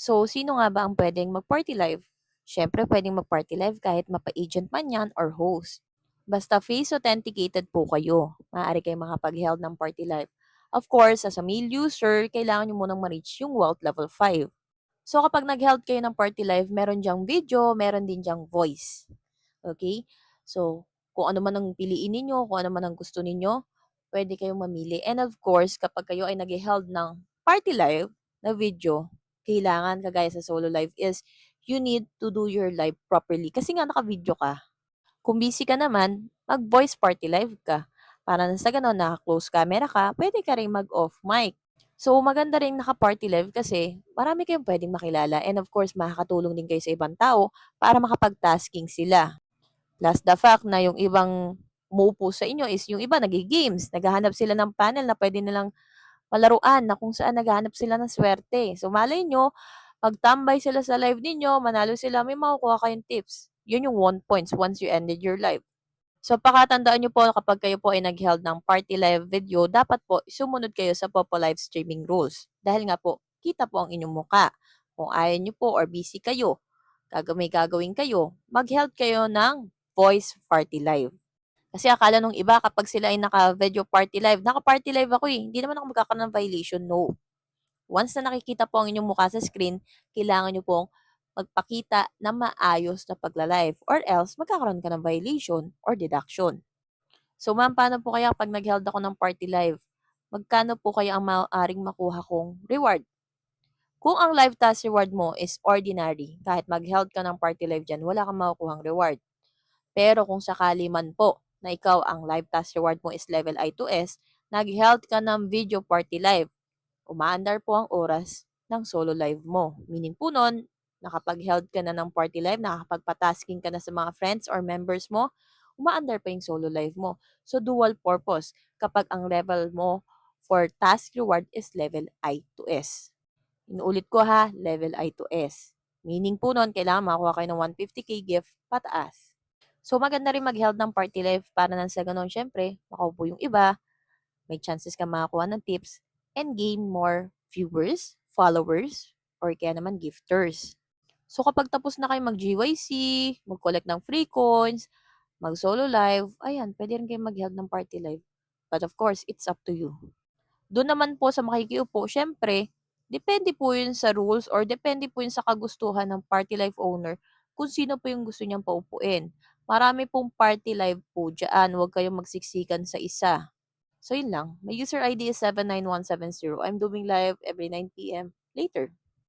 So, sino nga ba ang pwedeng mag-party live? Siyempre, pwedeng mag-party live kahit mapa-agent man yan or host. Basta face authenticated po kayo. Maaari kayong makapag-held ng party live. Of course, as a male user, kailangan nyo munang ma-reach yung wealth level 5. So, kapag nag-held kayo ng party live, meron diyang video, meron din diyang voice. Okay? So, kung ano man ang piliin ninyo, kung ano man ang gusto ninyo, pwede kayong mamili. And of course, kapag kayo ay nag-held ng party live na video, kailangan, kagaya sa solo live, is you need to do your live properly. Kasi nga naka-video ka. Kung busy ka naman, mag-voice party live ka. Para na sa ganun, naka-close camera ka, pwede ka rin mag-off mic. So, maganda rin naka-party live kasi marami kayong pwedeng makilala and of course, makakatulong din kayo sa ibang tao para makapag-tasking sila. Plus the fact na yung ibang umuupo sa inyo is yung iba nagi-games, naghahanap sila ng panel na pwede nilang palaruan na kung saan naghahanap sila ng swerte. So malay nyo, magtambay sila sa live ninyo, manalo sila, may makukuha kayong tips. Yun yung 1 points once you ended your live. So pakatandaan nyo po kapag kayo po ay nag-held ng party live video, dapat po sumunod kayo sa Popo Live streaming rules. Dahil nga po, kita po ang inyong muka. Kung ayaw nyo po or busy kayo, may gagawin kayo, mag-held kayo ng voice party live. Kasi akala nung iba kapag sila ay naka-video party live, naka-party live ako eh, hindi naman ako magkakaroon ng violation, no. Once na nakikita po ang inyong mukha sa screen, kailangan nyo pong magpakita ng maayos na pagla-live or else magkakaroon ka ng violation or deduction. So ma'am, paano po kaya pag nag-held ako ng party live? Magkano po kaya ang maaaring makuha kong reward? Kung ang live task reward mo is ordinary, kahit mag-held ka ng party live dyan, wala kang makukuhang reward. Pero kung sakali man po na ikaw ang live task reward mo is level I2S, nag-held ka ng video party live, umaandar po ang oras ng solo live mo. Meaning po nun, nakapag-held ka na ng party live, nakakapagpa-tasking ka na sa mga friends or members mo, umaandar pa yung solo live mo. So, dual purpose kapag ang level mo for task reward is level I to S. Inuulit ko ha, level I to S. Meaning po nun, kailangan makakuha kayo ng 150k gift pataas. So, maganda rin mag-held ng party live para nang sa ganun, syempre, makaupo yung iba, may chances ka makakuha ng tips, and gain more viewers, followers, or kaya naman gifters. So, kapag tapos na kayo mag-GYC, mag-collect ng free coins, mag-solo live, ayan, pwede rin kayo mag-held ng party live. But of course, it's up to you. Doon naman po sa makikiupo, syempre, depende po yun sa rules or depende po yun sa kagustuhan ng party live owner kung sino po yung gusto niyang paupuin. Marami pong party live po dyan. Huwag kayong magsiksikan sa isa. So, yun lang. My user ID is 79170. I'm doing live every 9 p.m. Later.